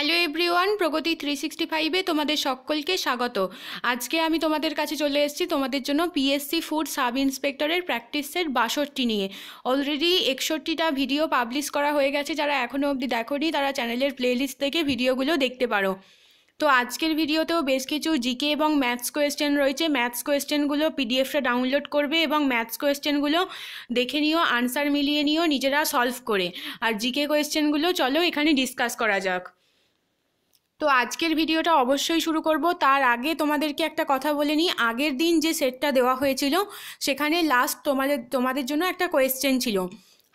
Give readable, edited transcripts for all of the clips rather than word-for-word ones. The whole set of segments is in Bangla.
হ্যালো এভরিওয়ান, প্রগতি 365-এ তোমাদের সকলকে স্বাগত। আজকে আমি তোমাদের কাছে চলে এসেছি তোমাদের জন্য পিএসসি ফুড সাব ইন্সপেক্টরের প্র্যাকটিস সেট 62 নিয়ে। অলরেডি 61টা ভিডিও পাবলিশ করা হয়ে গেছে। যারা এখনও অবধি দেখোনি তারা চ্যানেলের প্লেলিস্ট থেকে ভিডিওগুলো দেখতে পারো। তো আজকের ভিডিওতেও বেশ কিছু জিকে এবং ম্যাথস কোয়েশ্চেন রয়েছে। ম্যাথস কোয়েশ্চেনগুলো পিডিএফটা ডাউনলোড করবে এবং ম্যাথস কোয়েশ্চেনগুলো দেখে নিও, আনসার মিলিয়ে নিও নিজেরা সলভ করে। আর জিকে কোয়েশ্চেনগুলো চলো এখানে ডিসকাস করা যাক। তো আজকের ভিডিওটা অবশ্যই শুরু করব। তার আগে তোমাদেরকে একটা কথা বলে নিই, আগের দিন যে সেটটা দেওয়া হয়েছিল সেখানে লাস্ট তোমাদের জন্য একটা কোয়েশ্চেন ছিল,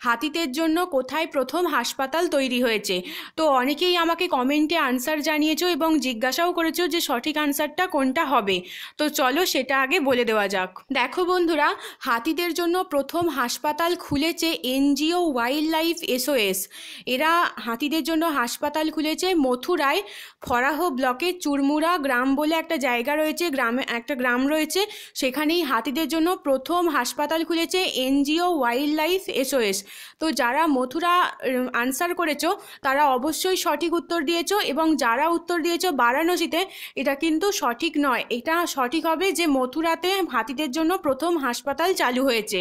হাতিদের জন্য কোথায় প্রথম হাসপাতাল তৈরি হয়েছে। তো অনেকেই আমাকে কমেন্টে আনসার জানিয়েছো এবং জিজ্ঞাসাও করেছো যে সঠিক আনসারটা কোনটা হবে। তো চলো সেটা আগে বলে দেওয়া যাক। দেখো বন্ধুরা, হাতিদের জন্য প্রথম হাসপাতাল খুলেছে এনজিও ওয়াইল্ড লাইফ এসওএস। এরা হাতিদের জন্য হাসপাতাল খুলেছে মথুরায় ফরাহ ব্লকে চুরমুরা গ্রাম বলে একটা জায়গা রয়েছে, একটা গ্রাম রয়েছে, সেখানেই হাতিদের জন্য প্রথম হাসপাতাল খুলেছে এনজিও ওয়াইল্ড লাইফ এসওএস। তো যারা মথুরা আনসার করেছো তারা অবশ্যই সঠিক উত্তর দিয়েছো, এবং যারা উত্তর দিয়েছো বারাণসীতে, এটা কিন্তু সঠিক নয়। এটা সঠিক হবে যে মথুরাতে হাতিদের জন্য প্রথম হাসপাতাল চালু হয়েছে।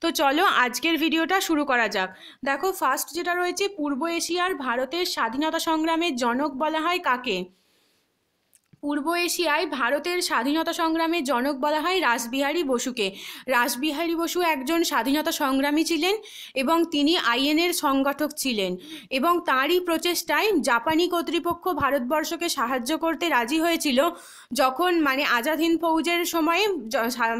তো চলো আজকের ভিডিওটা শুরু করা যাক। দেখো, ফার্স্ট যেটা রয়েছে, পূর্ব এশিয়ার ভারতের স্বাধীনতা সংগ্রামের জনক বলা হয় কাকে? পূর্ব এশিয়ায় ভারতের স্বাধীনতা সংগ্রামের জনক বলা হয় রাসবিহারী বসুকে। রাসবিহারী বসু একজন স্বাধীনতা সংগ্রামী ছিলেন এবং তিনি আইএনএর সংগঠক ছিলেন, এবং তাঁরই প্রচেষ্টায় জাপানি কর্তৃপক্ষ ভারতবর্ষকে সাহায্য করতে রাজি হয়েছিল। যখন আজাদ হিন্দ ফৌজের সময়ে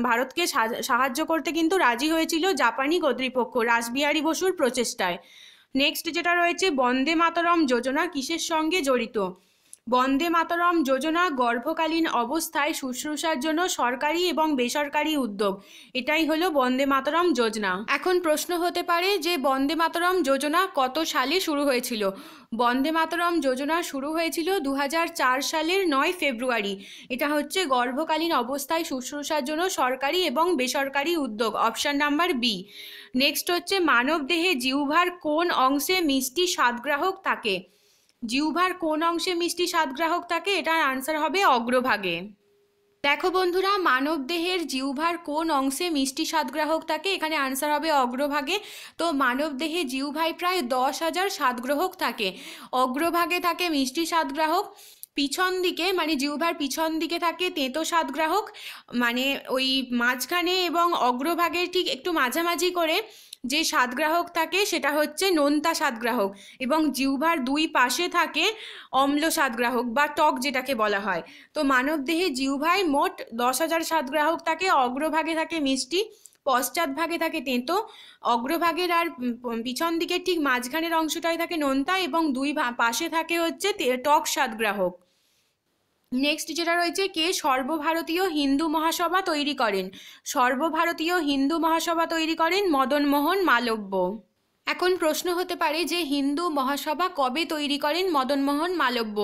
ভারতকে সাহায্য করতে কিন্তু রাজি হয়েছিল জাপানি কর্তৃপক্ষ রাসবিহারী বসুর প্রচেষ্টায়। নেক্সট যেটা রয়েছে, বন্দে মাতরম যোজনা কিসের সঙ্গে জড়িত? বন্দে মাতরম যোজনা গর্ভকালীন অবস্থায় শুশ্রূষার জন্য সরকারি এবং বেসরকারি উদ্যোগ। এটাই হলো বন্দে মাতরম যোজনা। এখন প্রশ্ন হতে পারে যে বন্দে মাতরম যোজনা কত সালে শুরু হয়েছিল? বন্দে মাতরম যোজনা শুরু হয়েছিল 2004 সালের 9 ফেব্রুয়ারি। এটা হচ্ছে গর্ভকালীন অবস্থায় শুশ্রূষার জন্য সরকারি এবং বেসরকারি উদ্যোগ, অপশন নাম্বার বি। নেক্সট হচ্ছে, মানবদেহে জিহ্বার কোন অংশে মিষ্টি স্বাদগ্রাহক থাকে? জিহ্বার কোন অংশে মিষ্টি স্বাদগ্রাহক থাকে? এটার আনসার হবে অগ্রভাগে। দেখো বন্ধুরা, মানবদেহের জিহ্বার কোন অংশে মিষ্টি স্বাদগ্রাহক থাকে? এখানে আনসার হবে অগ্রভাগে। তো মানবদেহে জিহ্বায় প্রায় 10,000 স্বাদগ্রাহক থাকে। অগ্রভাগে থাকে মিষ্টি স্বাদগ্রাহক, পিছন দিকে জিহ্বার পিছন দিকে থাকে তেতো স্বাদগ্রাহক, ওই মাঝখানে এবং অগ্রভাগের ঠিক একটু মাঝামাঝি করে যে স্বাদগ্রাহক থাকে সেটা হচ্ছে নোনতা স্বাদগ্রাহক, এবং জিহ্বার দুই পাশে থাকে অম্ল স্বাদগ্রাহক বা টক যেটাকে বলা হয়। তো মানবদেহে জিহ্বায় মোট 10,000 স্বাদগ্রাহক থাকে। অগ্রভাগে থাকে মিষ্টি, পশ্চাৎ ভাগে থাকে তেঁতো, অগ্রভাগের আর পিছন দিকের ঠিক মাঝখানের অংশটাই থাকে নোনতা, এবং দুই পাশে থাকে হচ্ছে টক স্বাদগ্রাহক। নেক্সট যেটা রয়েছে, কে সর্বভারতীয় হিন্দু মহাসভা তৈরি করেন? সর্বভারতীয় হিন্দু মহাসভা তৈরি করেন মদনমোহন মালব্য। এখন প্রশ্ন হতে পারে যে হিন্দু মহাসভা কবে তৈরি করেন মদনমোহন মালব্য?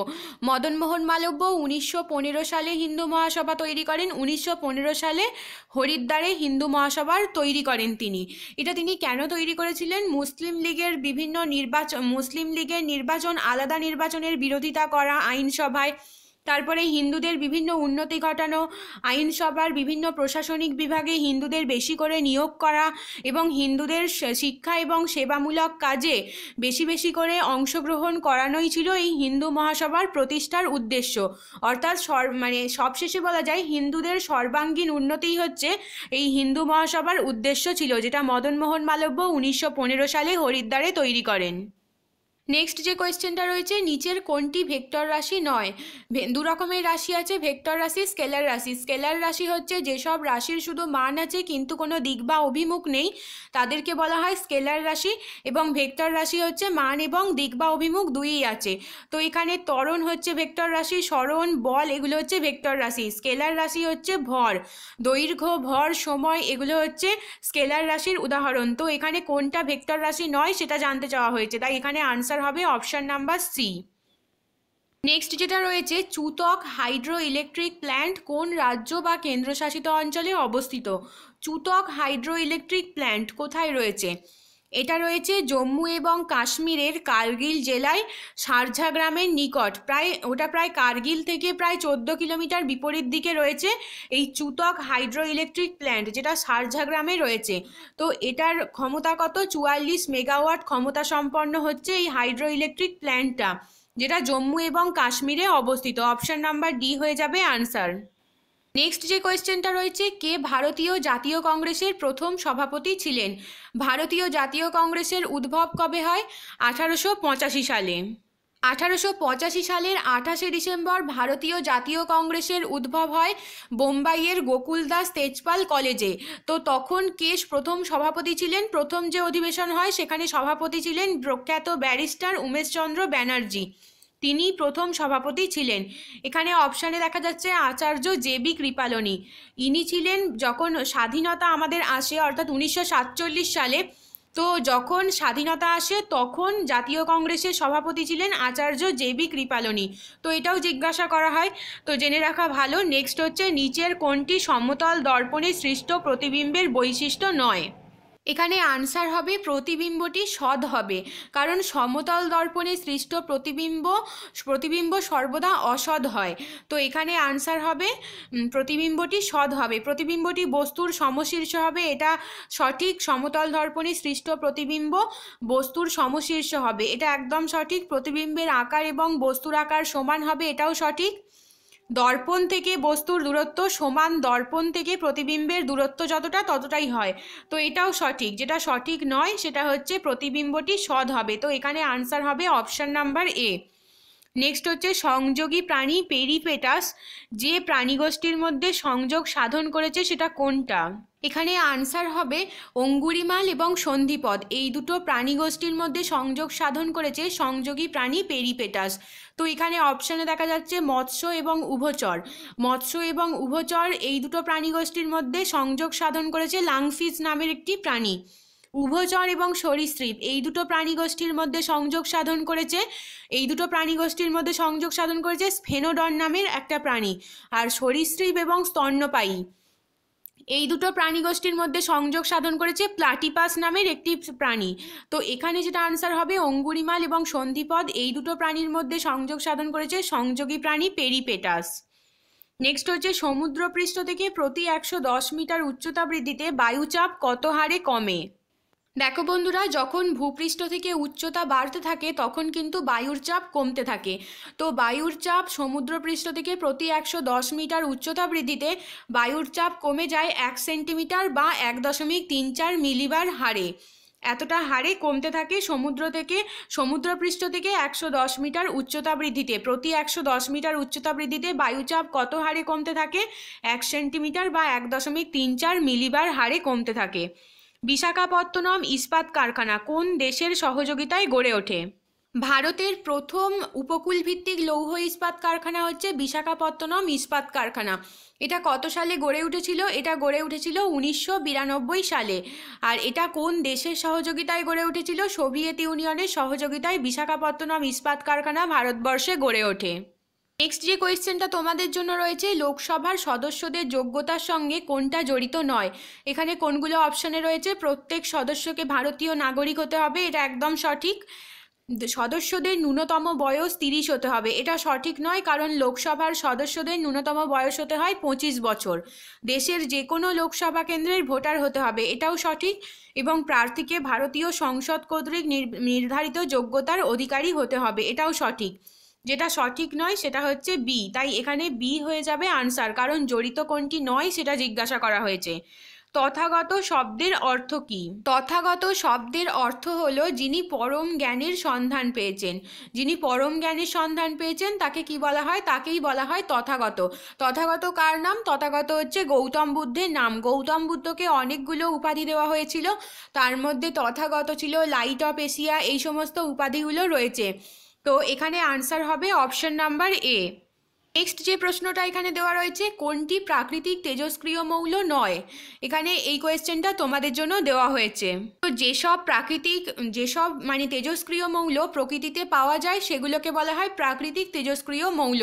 মদনমোহন মালব্য 1915 সালে হিন্দু মহাসভা তৈরি করেন। 1915 সালে হরিদ্বারে হিন্দু মহাসভার তৈরি করেন তিনি। এটা তিনি কেন তৈরি করেছিলেন? মুসলিম লীগের নির্বাচন, আলাদা নির্বাচনের বিরোধিতা করা আইনসভায়, তারপরে হিন্দুদের বিভিন্ন উন্নতি ঘটানো, আইনসভার বিভিন্ন প্রশাসনিক বিভাগে হিন্দুদের বেশি করে নিয়োগ করা, এবং হিন্দুদের শিক্ষা এবং সেবামূলক কাজে বেশি বেশি করে অংশগ্রহণ করানোই ছিল এই হিন্দু মহাসভার প্রতিষ্ঠার উদ্দেশ্য। অর্থাৎ সবশেষে বলা যায় হিন্দুদের সর্বাঙ্গীন উন্নতিই হচ্ছে এই হিন্দু মহাসভার উদ্দেশ্য ছিল, যেটা মদনমোহন মালব্য 1915 সালে হরিদ্বারে তৈরি করেন। নেক্সট যে কোয়েশ্চেনটা রয়েছে, নিচের কোনটি ভেক্টর রাশি নয়? দু রকমের রাশি আছে, ভেক্টর রাশি, স্কেলার রাশি। স্কেলার রাশি হচ্ছে যেসব রাশির শুধু মান আছে কিন্তু কোনো দিক বা অভিমুখ নেই, তাদেরকে বলা হয় স্কেলার রাশি। এবং ভেক্টর রাশি হচ্ছে মান এবং দিক বা অভিমুখ দুইই আছে। তো এখানে ত্বরণ হচ্ছে ভেক্টর রাশি, সরণ, বল এগুলো হচ্ছে ভেক্টর রাশি। স্কেলার রাশি হচ্ছে ভর, দৈর্ঘ্য, ভর, সময় এগুলো হচ্ছে স্কেলার রাশির উদাহরণ। তো এখানে কোনটা ভেক্টর রাশি নয় সেটা জানতে চাওয়া হয়েছে, তাই এখানে আনসার হবে অপশন নাম্বার সি। নেক্সট যেটা রয়েছে, চুতক হাইড্রো ইলেকট্রিক প্ল্যান্ট কোন রাজ্য বা কেন্দ্রশাসিত অঞ্চলে অবস্থিত? চুতক হাইড্রো ইলেকট্রিক প্ল্যান্ট কোথায় রয়েছে? এটা রয়েছে জম্মু এবং কাশ্মীরের কার্গিল জেলায় সারঝা গ্রামের নিকট, প্রায় কার্গিল থেকে প্রায় 14 কিলোমিটার বিপরীত দিকে রয়েছে এই চুতক হাইড্রো ইলেকট্রিক প্ল্যান্ট, যেটা সারঝা গ্রামে রয়েছে। তো এটার ক্ষমতা কত? 44 মেগাওয়াট ক্ষমতা সম্পন্ন হচ্ছে এই হাইড্রো ইলেকট্রিক প্ল্যান্টটা, যেটা জম্মু এবং কাশ্মীরে অবস্থিত। অপশন নাম্বার ডি হয়ে যাবে আনসার। নেক্সট যে কোয়েশ্চেনটা রয়েছে, কে ভারতীয় জাতীয় কংগ্রেসের প্রথম সভাপতি ছিলেন? ভারতীয় জাতীয় কংগ্রেসের উদ্ভব কবে হয়? 1885 সালে। 1885 সালের 28শে ডিসেম্বর ভারতীয় জাতীয় কংগ্রেসের উদ্ভব হয় বোম্বাইয়ের গোকুলদাস তেজপাল কলেজে। তো তখন কে প্রথম সভাপতি ছিলেন? প্রথম যে অধিবেশন হয় সেখানে সভাপতি ছিলেন প্রখ্যাত ব্যারিস্টার উমেশচন্দ্র ব্যানার্জি, তিনি প্রথম সভাপতি ছিলেন। এখানে অপশানে দেখা যাচ্ছে আচার্য জে.বি. কৃপালনী, ইনি ছিলেন যখন স্বাধীনতা আমাদের আসে অর্থাৎ 1947 সালে, তো যখন স্বাধীনতা আসে তখন জাতীয় কংগ্রেসের সভাপতি ছিলেন আচার্য জে.বি. কৃপালনী। তো এটাও জিজ্ঞাসা করা হয়, তো জেনে রাখা ভালো। নেক্সট হচ্ছে, নিচের কোনটি সমতল দর্পণে সৃষ্ট প্রতিবিম্বের বৈশিষ্ট্য নয়? এখানে আনসার হবে প্রতিবিম্বটি সৎ হবে, কারণ সমতল দর্পণে সৃষ্ট প্রতিবিম্ব সর্বদা অসৎ হয়। তো এখানে আনসার হবে প্রতিবিম্বটি সৎ হবে। প্রতিবিম্বটি বস্তুর সমশীর্ষ হবে, এটা সঠিক। সমতল দর্পণে সৃষ্ট প্রতিবিম্ব বস্তুর সমশীর্ষ হবে, এটা একদম সঠিক। প্রতিবিম্বের আকার এবং বস্তুর আকার সমান হবে, এটাও সঠিক। দর্পণ থেকে বস্তুর দূরত্ব সমান, দর্পণ থেকে প্রতিবিম্বের দূরত্ব যতটা ততটাই হয়, তো এটাও সঠিক। যেটা সঠিক নয় সেটা হচ্ছে প্রতিবিম্বটি সৎ হবে। তো এখানে আনসার হবে অপশন নাম্বার এ। নেক্সট হচ্ছে, সংযোগী প্রাণী পেরিপেটাস যে প্রাণীগোষ্ঠীর মধ্যে সংযোগ সাধন করেছে সেটা কোনটা? এখানে আনসার হবে অঙ্গুরিমাল এবং সন্ধিপদ, এই দুটো প্রাণীগোষ্ঠীর মধ্যে সংযোগ সাধন করেছে সংযোগী প্রাণী পেরিপেটাস। তো এখানে অপশানে দেখা যাচ্ছে মৎস্য এবং উভচর। মৎস্য এবং উভচর এই দুটো প্রাণীগোষ্ঠীর মধ্যে সংযোগ সাধন করেছে লাংফিশ নামের একটি প্রাণী। উভচর এবং সরীসৃপ এই দুটো প্রাণীগোষ্ঠীর মধ্যে সংযোগ সাধন করেছে স্ফেনোডন নামের একটা প্রাণী। আর সরীসৃপ এবং স্তন্যপায়ী এই দুটো প্রাণীগোষ্ঠীর মধ্যে সংযোগ সাধন করেছে প্লাটিপাস নামের একটি প্রাণী। তো এখানে যেটা আনসার হবে অঙ্গুরিমাল এবং সন্ধিপদ এই দুটো প্রাণীর মধ্যে সংযোগ সাধন করেছে সংযোগী প্রাণী পেরিপেটাস। নেক্সট হচ্ছে, সমুদ্রপৃষ্ঠ থেকে প্রতি 110 মিটার উচ্চতা বৃদ্ধিতে বায়ুচাপ কত হারে কমে? দেখো বন্ধুরা, যখন ভূপৃষ্ঠ থেকে উচ্চতা বাড়তে থাকে তখন কিন্তু বায়ুর চাপ কমতে থাকে। তো বায়ুর চাপ সমুদ্রপৃষ্ঠ থেকে প্রতি 110 মিটার উচ্চতা বৃদ্ধিতে বায়ুর চাপ কমে যায় 1 সেন্টিমিটার বা 1.34 মিলিবার হারে। এতটা হারে কমতে থাকে সমুদ্রপৃষ্ঠ থেকে 110 মিটার উচ্চতা বৃদ্ধিতে। প্রতি 110 মিটার উচ্চতা বৃদ্ধিতে বায়ুচাপ কত হারে কমতে থাকে? 1 সেন্টিমিটার বা 1.34 মিলিবার হারে কমতে থাকে। বিশাখাপত্তনম ইস্পাত কারখানা কোন দেশের সহযোগিতায় গড়ে ওঠে? ভারতের প্রথম উপকূল ভিত্তিক লৌহ ইস্পাত কারখানা হচ্ছে বিশাখাপত্তনম ইস্পাত কারখানা। এটা কত সালে গড়ে উঠেছিল? এটা গড়ে উঠেছিল 1992 সালে। আর এটা কোন দেশের সহযোগিতায় গড়ে উঠেছিল? সোভিয়েত ইউনিয়নের সহযোগিতায় বিশাখাপত্তনম ইস্পাত কারখানা ভারতবর্ষে গড়ে ওঠে। নেক্সট যে কোয়েশ্চেনটা তোমাদের জন্য রয়েছে, লোকসভার সদস্যদের যোগ্যতার সঙ্গে কোনটা জড়িত নয়? এখানে কোনগুলো অপশানে রয়েছে? প্রত্যেক সদস্যকে ভারতীয় নাগরিক হতে হবে, এটা একদম সঠিক। সদস্যদের ন্যূনতম বয়স 30 হতে হবে, এটা সঠিক নয়, কারণ লোকসভার সদস্যদের ন্যূনতম বয়স হতে হয় 25 বছর। দেশের যে কোনো লোকসভা কেন্দ্রের ভোটার হতে হবে, এটাও সঠিক। এবং প্রার্থীকে ভারতীয় সংসদ কর্তৃক নির্ধারিত যোগ্যতার অধিকারী হতে হবে, এটাও সঠিক। যেটা সঠিক নয় সেটা হচ্ছে বি, তাই এখানে বি হয়ে যাবে আনসার, কারণ জড়িত কোনটি নয় সেটা জিজ্ঞাসা করা হয়েছে। তথাগত শব্দের অর্থ কি? তথাগত শব্দের অর্থ হলো যিনি পরম জ্ঞানের সন্ধান পেয়েছেন। যিনি পরম জ্ঞানের সন্ধান পেয়েছেন তাকে কি বলা হয়? তাকেই বলা হয় তথাগত। তথাগত কার নাম? তথাগত হচ্ছে গৌতম বুদ্ধের নাম। গৌতম বুদ্ধকে অনেকগুলো উপাধি দেওয়া হয়েছিল, তার মধ্যে তথাগত ছিল, লাইট অফ এশিয়া, এই সমস্ত উপাধিগুলো রয়েছে। তো এখানে আনসার হবে অপশন নাম্বার এ। নেক্সট যে প্রশ্নটা এখানে দেওয়া রয়েছে, কোনটি প্রাকৃতিক তেজস্ক্রিয় মৌল নয়? এখানে এই কোয়েশ্চেনটা তোমাদের জন্য দেওয়া হয়েছে। তো যেসব মানে তেজস্ক্রিয় মৌল প্রকৃতিতে পাওয়া যায় সেগুলোকে বলা হয় প্রাকৃতিক তেজস্ক্রিয় মৌল।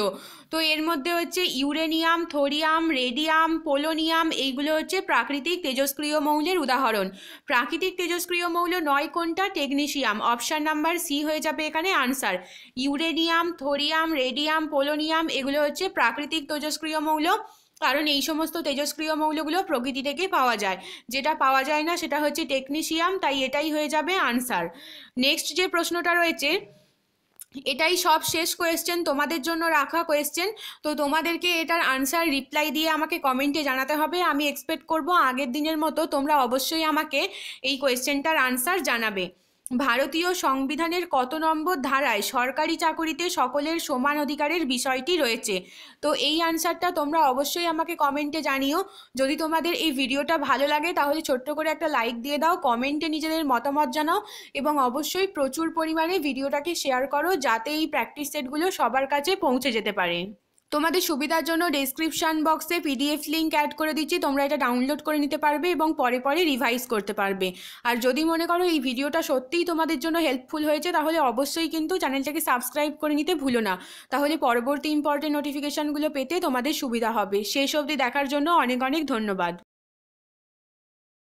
তো এর মধ্যে হচ্ছে ইউরেনিয়াম, থোরিয়াম, রেডিয়াম, পোলোনিয়াম, এইগুলো হচ্ছে প্রাকৃতিক তেজস্ক্রিয় মৌলের উদাহরণ। প্রাকৃতিক তেজস্ক্রিয় মৌল নয় কোনটা? টেকনিশিয়াম। অপশান নাম্বার সি হয়ে যাবে এখানে answer. Uranium, thorium, radium, polonium এগুলো হচ্ছে প্রাকৃতিক তেজস্ক্রিয় মৌল, কারণ এই সমস্ত তেজস্ক্রিয় মৌলগুলো প্রকৃতি থেকে পাওয়া যায়। যেটা পাওয়া যায় না সেটা হচ্ছে টেকনিশিয়াম, তাই এটাই হয়ে যাবে আনসার। নেক্সট যে প্রশ্নটা রয়েছে, এটাই সব শেষ কোয়েশ্চেন, তোমাদের জন্য রাখা কোয়েশ্চেন। তো তোমাদেরকে এটার আনসার রিপ্লাই দিয়ে আমাকে কমেন্টে জানাতে হবে। আমি এক্সপেক্ট করব আগের দিনের মতো তোমরা অবশ্যই আমাকে এই কোয়েশ্চেনটার আনসার জানাবে। ভারতীয় সংবিধানের কত নম্বর ধারায় সরকারি চাকুরিতে সকলের সমান অধিকারের বিষয়টি রয়েছে? তো এই আনসারটা তোমরা অবশ্যই আমাকে কমেন্টে জানিও। যদি তোমাদের এই ভিডিওটা ভালো লাগে তাহলে ছোট্ট করে একটা লাইক দিয়ে দাও, কমেন্টে নিজেদের মতামত জানাও এবং অবশ্যই প্রচুর পরিমাণে ভিডিওটাকে শেয়ার করো যাতে এই প্র্যাকটিস সেটগুলো সবার কাছে পৌঁছে যেতে পারে। তোমাদের সুবিধার জন্য ডেসক্রিপশন বক্সে পিডিএফ লিঙ্ক অ্যাড করে দিচ্ছি, তোমরা এটা ডাউনলোড করে নিতে পারবে এবং পরে পরে রিভাইজ করতে পারবে। আর যদি মনে করো এই ভিডিওটা সত্যিই তোমাদের জন্য হেল্পফুল হয়েছে তাহলে অবশ্যই কিন্তু চ্যানেলটাকে সাবস্ক্রাইব করে নিতে ভুলো না, তাহলে পরবর্তী ইম্পর্টেন্ট নোটিফিকেশানগুলো পেতে তোমাদের সুবিধা হবে। শেষ অবধি দেখার জন্য অনেক অনেক ধন্যবাদ।